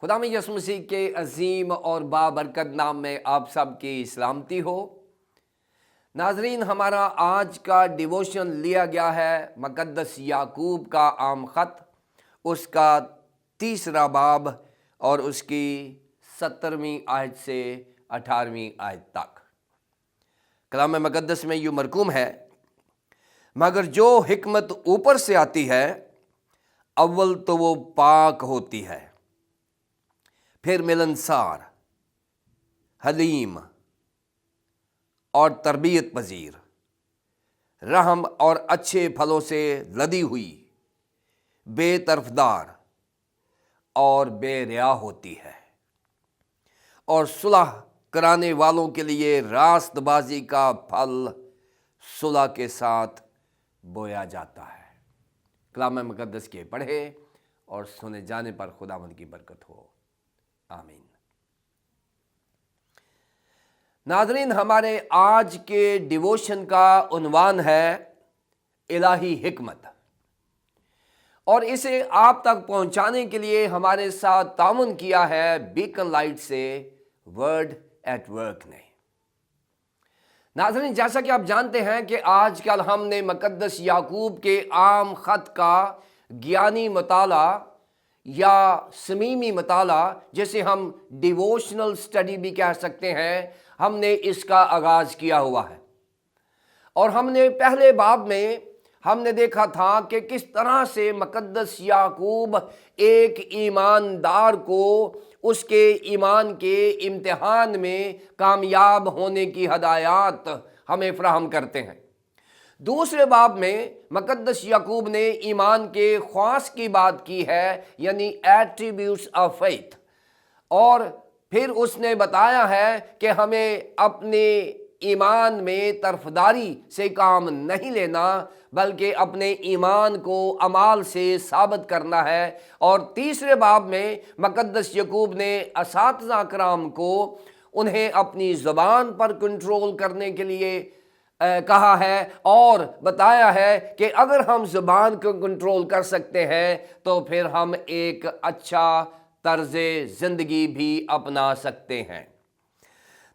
خدا میں یسوع مسیح کے عظیم اور بابرکت نام میں آپ سب کی سلامتی ہو۔ ناظرین، ہمارا آج کا ڈیووشن لیا گیا ہے مقدس یعقوب کا عام خط، اس کا 3 باب اور اس کی 17ویں آیت سے 18ویں آیت تک۔ کلام مقدس میں یوں مرقوم ہے: مگر جو حکمت اوپر سے آتی ہے اول تو وہ پاک ہوتی ہے، پھر ملنسار، حلیم اور تربیت پذیر، رحم اور اچھے پھلوں سے لدی ہوئی، بے طرفدار اور بے ریا ہوتی ہے، اور صلح کرانے والوں کے لیے راست بازی کا پھل صلح کے ساتھ بویا جاتا ہے۔ کلام مقدس کے پڑھے اور سنے جانے پر خداوند کی برکت ہو، آمین۔ ناظرین، ہمارے آج کے ڈیووشن کا عنوان ہے الہی حکمت، اور اسے آپ تک پہنچانے کے لیے ہمارے ساتھ تعاون کیا ہے بیکن لائٹ سے ورڈ ایٹ ورک نے۔ ناظرین، جیسا کہ آپ جانتے ہیں کہ آج کل ہم نے مقدس یعقوب کے عام خط کا گیانی مطالعہ یا سمیمی مطالعہ، جسے ہم ڈیووشنل سٹڈی بھی کہہ سکتے ہیں، ہم نے اس کا آغاز کیا ہوا ہے۔ اور ہم نے پہلے باب میں ہم نے دیکھا تھا کہ کس طرح سے مقدس یعقوب ایک ایماندار کو اس کے ایمان کے امتحان میں کامیاب ہونے کی ہدایات ہمیں فراہم کرتے ہیں۔ دوسرے باب میں مقدس یعقوب نے ایمان کے خواص کی بات کی ہے، یعنی ایٹریبیوٹس آف فیتھ، اور پھر اس نے بتایا ہے کہ ہمیں اپنے ایمان میں طرفداری سے کام نہیں لینا، بلکہ اپنے ایمان کو اعمال سے ثابت کرنا ہے۔ اور تیسرے باب میں مقدس یعقوب نے اساتذہ کرام کو انہیں اپنی زبان پر کنٹرول کرنے کے لیے کہا ہے، اور بتایا ہے کہ اگر ہم زبان کو کنٹرول کر سکتے ہیں تو پھر ہم ایک اچھا طرز زندگی بھی اپنا سکتے ہیں۔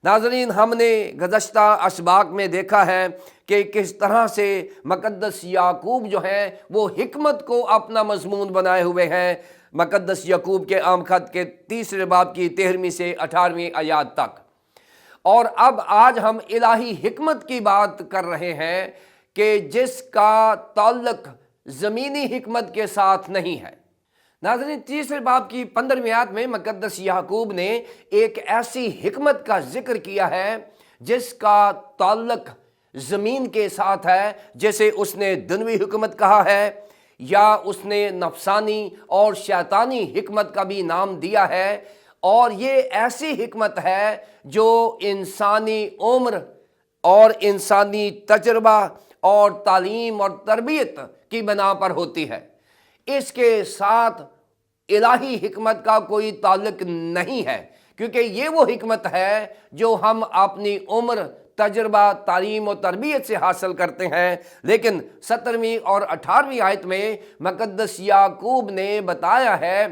ناظرین، ہم نے گزشتہ اسباق میں دیکھا ہے کہ کس طرح سے مقدس یعقوب جو ہیں وہ حکمت کو اپنا مضمون بنائے ہوئے ہیں، مقدس یعقوب کے عام خط کے 3 باب کی 13ویں سے 18ویں آیات تک۔ اور اب آج ہم الہی حکمت کی بات کر رہے ہیں کہ جس کا تعلق زمینی حکمت کے ساتھ نہیں ہے۔ ناظرین، 3 باب کی 15ویں آیت میں مقدس یعقوب نے ایک ایسی حکمت کا ذکر کیا ہے جس کا تعلق زمین کے ساتھ ہے، جیسے اس نے دنوی حکمت کہا ہے، یا اس نے نفسانی اور شیطانی حکمت کا بھی نام دیا ہے۔ اور یہ ایسی حکمت ہے جو انسانی عمر اور انسانی تجربہ اور تعلیم اور تربیت کی بنا پر ہوتی ہے۔ اس کے ساتھ الہی حکمت کا کوئی تعلق نہیں ہے، کیونکہ یہ وہ حکمت ہے جو ہم اپنی عمر، تجربہ، تعلیم و تربیت سے حاصل کرتے ہیں۔ لیکن 17ویں اور 18ویں آیت میں مقدس یعقوب نے بتایا ہے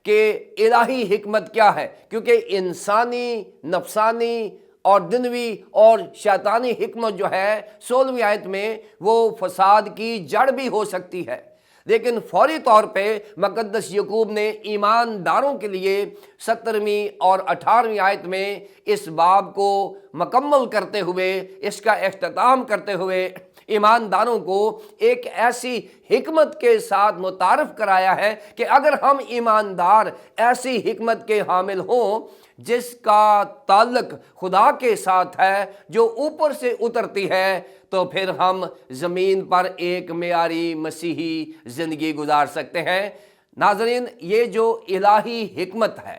کہ الہی حکمت کیا ہے، کیونکہ انسانی، نفسانی اور دنوی اور شیطانی حکمت جو ہے 16ویں آیت میں وہ فساد کی جڑ بھی ہو سکتی ہے۔ لیکن فوری طور پہ مقدس یعقوب نے ایمانداروں کے لیے 17ویں اور 18ویں آیت میں اس باب کو مکمل کرتے ہوئے، اس کا اختتام کرتے ہوئے ایمانداروں کو ایک ایسی حکمت کے ساتھ متعارف کرایا ہے کہ اگر ہم ایماندار ایسی حکمت کے حامل ہوں جس کا تعلق خدا کے ساتھ ہے، جو اوپر سے اترتی ہے، تو پھر ہم زمین پر ایک معیاری مسیحی زندگی گزار سکتے ہیں۔ ناظرین، یہ جو الہی حکمت ہے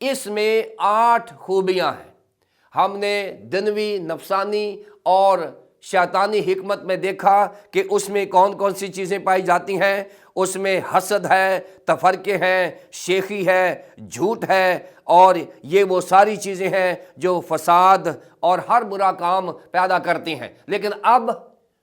اس میں 8 خوبیاں ہیں۔ ہم نے دنوی، نفسانی اور شیطانی حکمت میں دیکھا کہ اس میں کون کون سی چیزیں پائی جاتی ہیں۔ اس میں حسد ہے، تفرقے ہیں، شیخی ہے، جھوٹ ہے، اور یہ وہ ساری چیزیں ہیں جو فساد اور ہر برا کام پیدا کرتی ہیں۔ لیکن اب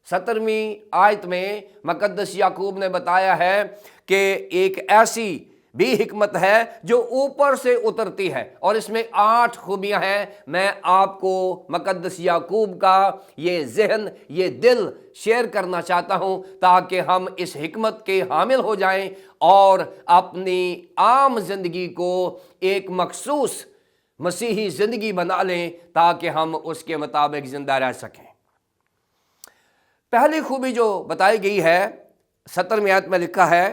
17ویں آیت میں مقدس یعقوب نے بتایا ہے کہ ایک ایسی بھی حکمت ہے جو اوپر سے اترتی ہے، اور اس میں 8 خوبیاں ہیں۔ میں آپ کو مقدس یعقوب کا یہ ذہن، یہ دل شیئر کرنا چاہتا ہوں تاکہ ہم اس حکمت کے حامل ہو جائیں اور اپنی عام زندگی کو ایک مخصوص مسیحی زندگی بنا لیں تاکہ ہم اس کے مطابق زندہ رہ سکیں۔ پہلی خوبی جو بتائی گئی ہے 17ویں آیت میں لکھا ہے،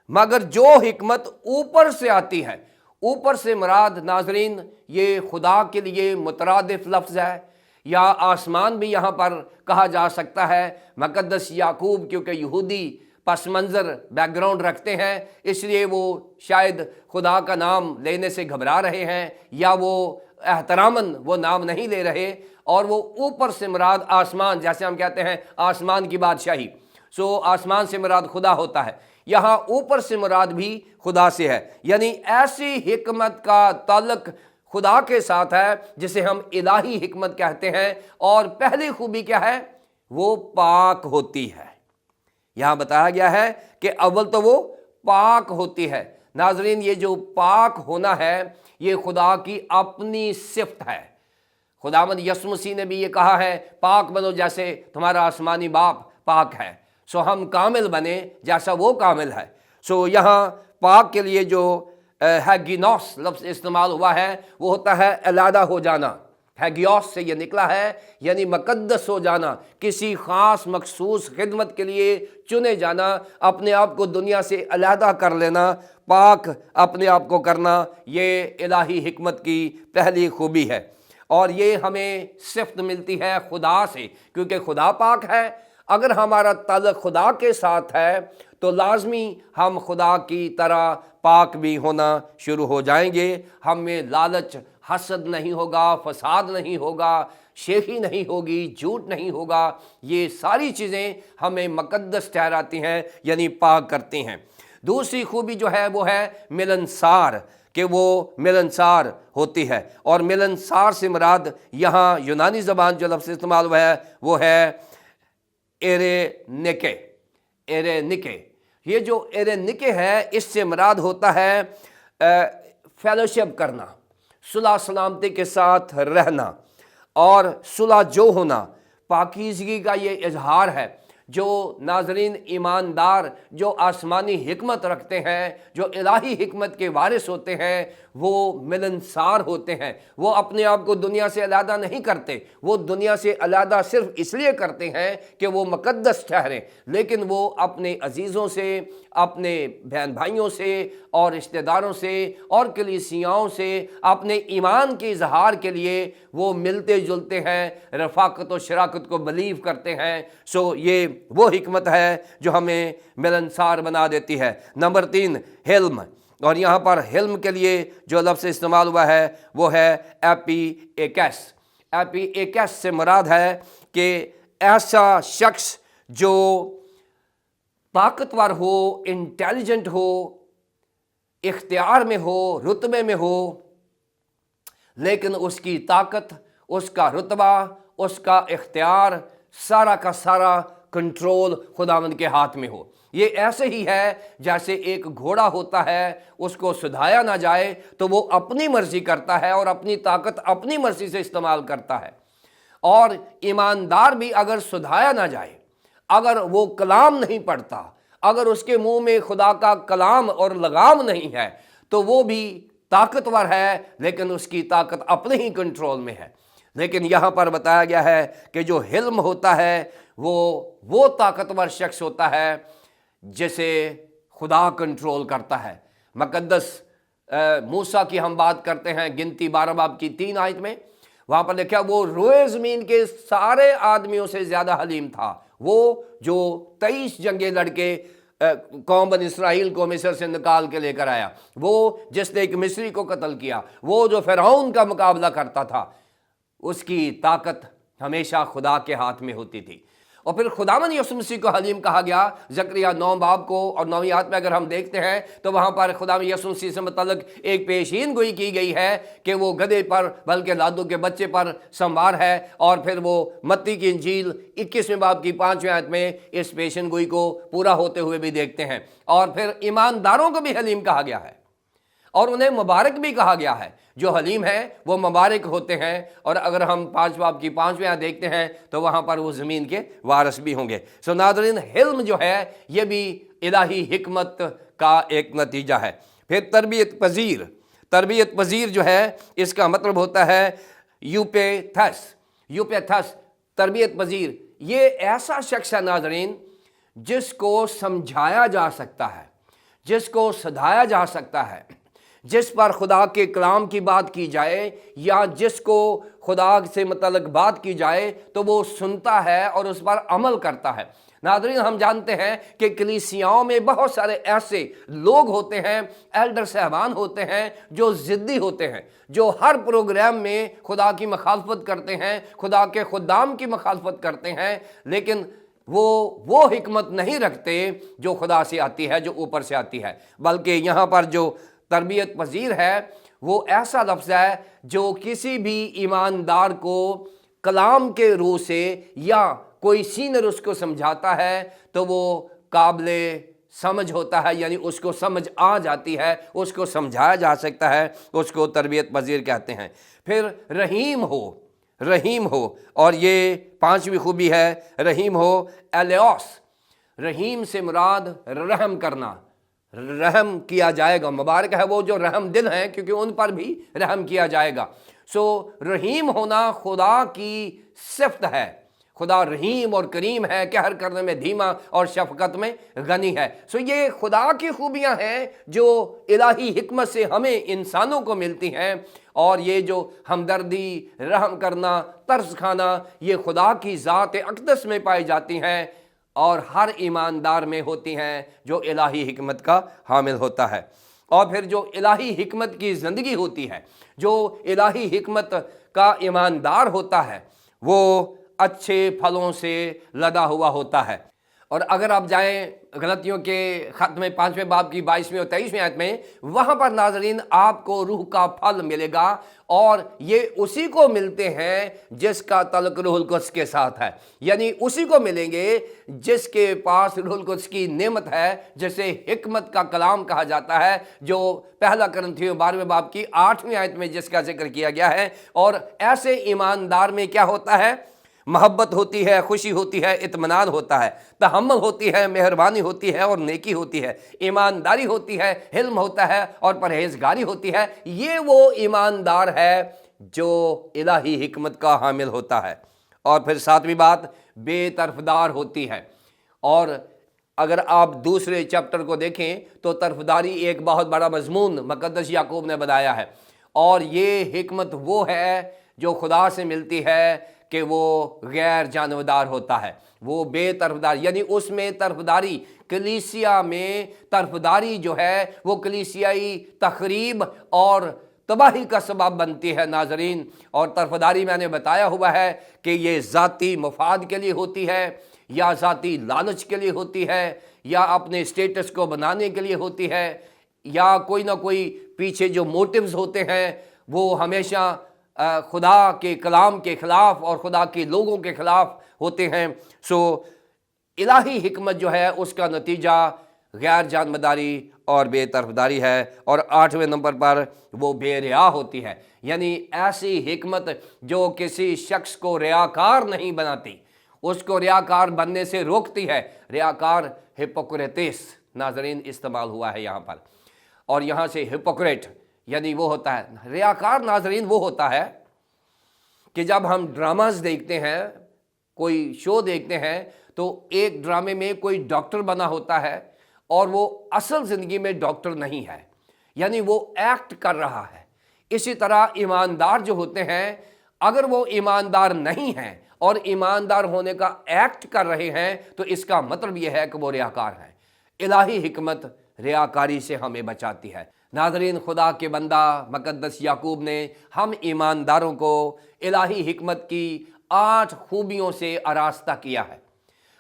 مگر جو حکمت اوپر سے آتی ہے۔ اوپر سے مراد ناظرین یہ خدا کے لیے مترادف لفظ ہے، یا آسمان بھی یہاں پر کہا جا سکتا ہے۔ مقدس یعقوب کیونکہ یہودی پس منظر بیک گراؤنڈ رکھتے ہیں، اس لیے وہ شاید خدا کا نام لینے سے گھبرا رہے ہیں، یا وہ احتراماً وہ نام نہیں لے رہے، اور وہ اوپر سے مراد آسمان، جیسے ہم کہتے ہیں آسمان کی بادشاہی، آسمان سے مراد خدا ہوتا ہے، یہاں اوپر سے مراد بھی خدا سے ہے، یعنی ایسی حکمت کا تعلق خدا کے ساتھ ہے جسے ہم الہی حکمت کہتے ہیں۔ اور پہلی خوبی کیا ہے؟ وہ پاک ہوتی ہے۔ یہاں بتایا گیا ہے کہ اول تو وہ پاک ہوتی ہے۔ ناظرین یہ جو پاک ہونا ہے یہ خدا کی اپنی صفت ہے۔ خداوند یسوع مسیح نے بھی یہ کہا ہے، پاک بنو جیسے تمہارا آسمانی باپ پاک ہے۔ ہم کامل بنے جیسا وہ کامل ہے۔ یہاں پاک کے لیے جو ہیگینوس لفظ استعمال ہوا ہے وہ ہوتا ہے علیحدہ ہو جانا۔ ہیگیوس سے یہ نکلا ہے، یعنی مقدس ہو جانا، کسی خاص مخصوص خدمت کے لیے چنے جانا، اپنے آپ کو دنیا سے علیحدہ کر لینا، پاک اپنے آپ کو کرنا، یہ الہی حکمت کی پہلی خوبی ہے۔ اور یہ ہمیں صفت ملتی ہے خدا سے، کیونکہ خدا پاک ہے۔ اگر ہمارا تعلق خدا کے ساتھ ہے تو لازمی ہم خدا کی طرح پاک بھی ہونا شروع ہو جائیں گے۔ ہم میں لالچ، حسد نہیں ہوگا، فساد نہیں ہوگا، شیخی نہیں ہوگی، جھوٹ نہیں ہوگا۔ یہ ساری چیزیں ہمیں مقدس ٹھہراتی ہیں، یعنی پاک کرتی ہیں۔ دوسری خوبی جو ہے وہ ہے ملنسار، کہ وہ ملنسار ہوتی ہے، اور ملنسار سے مراد یہاں یونانی زبان جو لفظ استعمال ہوا ہے وہ ہے ایرینکے۔ ایرینکے، یہ جو ایرینکے ہے اس سے مراد ہوتا ہے فیلوشپ کرنا، صلح سلامتی کے ساتھ رہنا اور صلح جو ہونا، پاکیزگی کا یہ اظہار ہے۔ جو ناظرین ایماندار، جو آسمانی حکمت رکھتے ہیں، جو الہی حکمت کے وارث ہوتے ہیں، وہ ملنسار ہوتے ہیں۔ وہ اپنے آپ کو دنیا سے علیحدہ نہیں کرتے، وہ دنیا سے علیحدہ صرف اس لیے کرتے ہیں کہ وہ مقدس ٹھہریں، لیکن وہ اپنے عزیزوں سے، اپنے بہن بھائیوں سے اور رشتہ داروں سے اور کلیسیاؤں سے اپنے ایمان کے اظہار کے لیے وہ ملتے جلتے ہیں، رفاقت و شراکت کو بلیو کرتے ہیں۔ یہ وہ حکمت ہے جو ہمیں ملنسار بنا دیتی ہے۔ نمبر 3 حلم، اور یہاں پر حلم کے لیے جو لفظ استعمال ہوا ہے وہ ہے ایپی ایکس۔ ایپی ایکس سے مراد ہے کہ ایسا شخص جو طاقتور ہو، انٹیلیجنٹ ہو، اختیار میں ہو، رتبے میں ہو، لیکن اس کی طاقت، اس کا رتبہ، اس کا اختیار، سارا کا سارا کنٹرول خداوند کے ہاتھ میں ہو۔ یہ ایسے ہی ہے جیسے ایک گھوڑا ہوتا ہے، اس کو سدھایا نہ جائے تو وہ اپنی مرضی کرتا ہے اور اپنی طاقت اپنی مرضی سے استعمال کرتا ہے۔ اور ایماندار بھی اگر سدھایا نہ جائے، اگر وہ کلام نہیں پڑھتا، اگر اس کے منہ میں خدا کا کلام اور لگام نہیں ہے، تو وہ بھی طاقتور ہے لیکن اس کی طاقت اپنے ہی کنٹرول میں ہے۔ لیکن یہاں پر بتایا گیا ہے کہ جو حلم ہوتا ہے وہ طاقتور شخص ہوتا ہے جسے خدا کنٹرول کرتا ہے۔ مقدس موسیٰ کی ہم بات کرتے ہیں، گنتی 12 باب کی 3 آیت میں، وہاں پر لکھا وہ روئے زمین کے سارے آدمیوں سے زیادہ حلیم تھا۔ وہ جو 23 جنگیں لڑ کے قوم بنی اسرائیل کو مصر سے نکال کے لے کر آیا، وہ جس نے ایک مصری کو قتل کیا، وہ جو فرعون کا مقابلہ کرتا تھا، اس کی طاقت ہمیشہ خدا کے ہاتھ میں ہوتی تھی۔ اور پھر خداوند یسوع مسیح کو حلیم کہا گیا، زکریا 9 باب کو اور 9ویں آیت میں اگر ہم دیکھتے ہیں تو وہاں پر خداوند یسوع مسیح سے متعلق ایک پیشین گوئی کی گئی ہے کہ وہ گدھے پر بلکہ لادو کے بچے پر سوار ہے۔ اور پھر وہ متی کی انجیل 21ویں باب کی 5ویں آیت میں اس پیشین گوئی کو پورا ہوتے ہوئے بھی دیکھتے ہیں۔ اور پھر ایمانداروں کو بھی حلیم کہا گیا ہے۔ اور انہیں مبارک بھی کہا گیا ہے۔ جو حلیم ہیں وہ مبارک ہوتے ہیں، اور اگر ہم 5 باب کی 5ویں دیکھتے ہیں تو وہاں پر وہ زمین کے وارث بھی ہوں گے۔ سو ناظرین، حلم جو ہے یہ بھی الہی حکمت کا ایک نتیجہ ہے۔ پھر تربیت پذیر، تربیت پذیر جو ہے اس کا مطلب ہوتا ہے یوپیتھس، یوپیتھس تربیت پذیر، یہ ایسا شخص ہے ناظرین جس کو سمجھایا جا سکتا ہے، جس کو سدھایا جا سکتا ہے، جس پر خدا کے کلام کی بات کی جائے یا جس کو خدا سے متعلق بات کی جائے تو وہ سنتا ہے اور اس پر عمل کرتا ہے۔ ناظرین، ہم جانتے ہیں کہ کلیسیاؤں میں بہت سارے ایسے لوگ ہوتے ہیں، ایلڈر صاحبان ہوتے ہیں جو ضدی ہوتے ہیں، جو ہر پروگرام میں خدا کی مخالفت کرتے ہیں، خدا کے خدام کی مخالفت کرتے ہیں، لیکن وہ حکمت نہیں رکھتے جو خدا سے آتی ہے، جو اوپر سے آتی ہے۔ بلکہ یہاں پر جو تربیت پذیر ہے وہ ایسا لفظ ہے جو کسی بھی ایماندار کو کلام کے روح سے یا کوئی سینئر اس کو سمجھاتا ہے تو وہ قابل سمجھ ہوتا ہے، یعنی اس کو سمجھ آ جاتی ہے، اس کو سمجھایا جا سکتا ہے، اس کو تربیت پذیر کہتے ہیں۔ پھر رحیم ہو، رحیم ہو، اور یہ 5ویں خوبی ہے رحیم ہو، ایلیوس، رحیم سے مراد رحم کرنا، رحم کیا جائے گا، مبارک ہے وہ جو رحم دل ہیں کیونکہ ان پر بھی رحم کیا جائے گا۔ سو رحیم ہونا خدا کی صفت ہے، خدا رحیم اور کریم ہے، قہر کرنے میں دھیما اور شفقت میں غنی ہے۔ سو یہ خدا کی خوبیاں ہیں جو الہی حکمت سے ہمیں انسانوں کو ملتی ہیں، اور یہ جو ہمدردی، رحم کرنا، ترس کھانا، یہ خدا کی ذات اقدس میں پائی جاتی ہیں اور ہر ایماندار میں ہوتی ہیں جو الہی حکمت کا حامل ہوتا ہے۔ اور پھر جو الہی حکمت کی زندگی ہوتی ہے، جو الہی حکمت کا ایماندار ہوتا ہے، وہ اچھے پھلوں سے لدا ہوا ہوتا ہے۔ اور اگر آپ جائیں غلطیوں کے خط میں 5ویں باب کی 22ویں اور 23ویں آیت میں، وہاں پر ناظرین آپ کو روح کا پھل ملے گا، اور یہ اسی کو ملتے ہیں جس کا تعلق روح القدس کے ساتھ ہے، یعنی اسی کو ملیں گے جس کے پاس روح القدس کی نعمت ہے، جسے حکمت کا کلام کہا جاتا ہے، جو پہلا کرنتھیوں 12ویں باب کی 8ویں آیت میں جس کا ذکر کیا گیا ہے۔ اور ایسے ایماندار میں کیا ہوتا ہے؟ محبت ہوتی ہے، خوشی ہوتی ہے، اطمینان ہوتا ہے، تحمل ہوتی ہے، مہربانی ہوتی ہے اور نیکی ہوتی ہے، ایمانداری ہوتی ہے، حلم ہوتا ہے اور پرہیزگاری ہوتی ہے۔ یہ وہ ایماندار ہے جو الہی حکمت کا حامل ہوتا ہے۔ اور پھر 7ویں بات بے طرفدار ہوتی ہے۔ اور اگر آپ دوسرے چیپٹر کو دیکھیں تو طرفداری ایک بہت بڑا مضمون مقدس یعقوب نے بتایا ہے، اور یہ حکمت وہ ہے جو خدا سے ملتی ہے کہ وہ غیر جانبدار ہوتا ہے، وہ بے طرفدار، یعنی اس میں طرفداری، کلیسیا میں طرفداری جو ہے وہ کلیسیائی تخریب اور تباہی کا سبب بنتی ہے ناظرین۔ اور طرفداری میں نے بتایا ہوا ہے کہ یہ ذاتی مفاد کے لیے ہوتی ہے، یا ذاتی لالچ کے لیے ہوتی ہے، یا اپنے اسٹیٹس کو بنانے کے لیے ہوتی ہے، یا کوئی نہ کوئی پیچھے جو موٹیوز ہوتے ہیں وہ ہمیشہ خدا کے کلام کے خلاف اور خدا کے لوگوں کے خلاف ہوتے ہیں۔ سو الہی حکمت جو ہے اس کا نتیجہ غیر جانبداری اور بے طرفداری ہے۔ اور 8ویں نمبر پر وہ بے ریا ہوتی ہے، یعنی ایسی حکمت جو کسی شخص کو ریاکار نہیں بناتی، اس کو ریاکار بننے سے روکتی ہے۔ ریاکار ہپوکریٹس ناظرین استعمال ہوا ہے یہاں پر، اور یہاں سے ہپوکریٹ یعنی وہ ہوتا ہے ریاکار ناظرین، وہ ہوتا ہے کہ جب ہم ڈراماز دیکھتے ہیں، کوئی شو دیکھتے ہیں، تو ایک ڈرامے میں کوئی ڈاکٹر بنا ہوتا ہے اور وہ اصل زندگی میں ڈاکٹر نہیں ہے، یعنی وہ ایکٹ کر رہا ہے۔ اسی طرح ایماندار جو ہوتے ہیں، اگر وہ ایماندار نہیں ہیں اور ایماندار ہونے کا ایکٹ کر رہے ہیں تو اس کا مطلب یہ ہے کہ وہ ریاکار ہیں۔ الہی حکمت ریاکاری سے ہمیں بچاتی ہے۔ ناظرین، خدا کے بندہ مقدس یعقوب نے ہم ایمانداروں کو الہی حکمت کی 8 خوبیوں سے آراستہ کیا ہے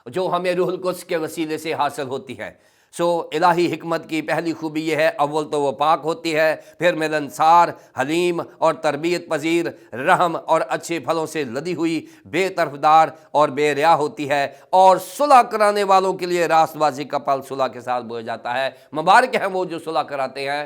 جو ہمیں روح القدس کے وسیلے سے حاصل ہوتی ہے۔ سو الہی حکمت کی پہلی خوبی یہ ہے، اول تو وہ پاک ہوتی ہے، پھر ملنسار، حلیم اور تربیت پذیر، رحم اور اچھے پھلوں سے لدی ہوئی، بے طرفدار اور بے ریا ہوتی ہے، اور صلح کرانے والوں کے لیے راست بازی کا پھل صلح کے ساتھ بویا جاتا ہے۔ مبارک ہیں وہ جو صلح کراتے ہیں،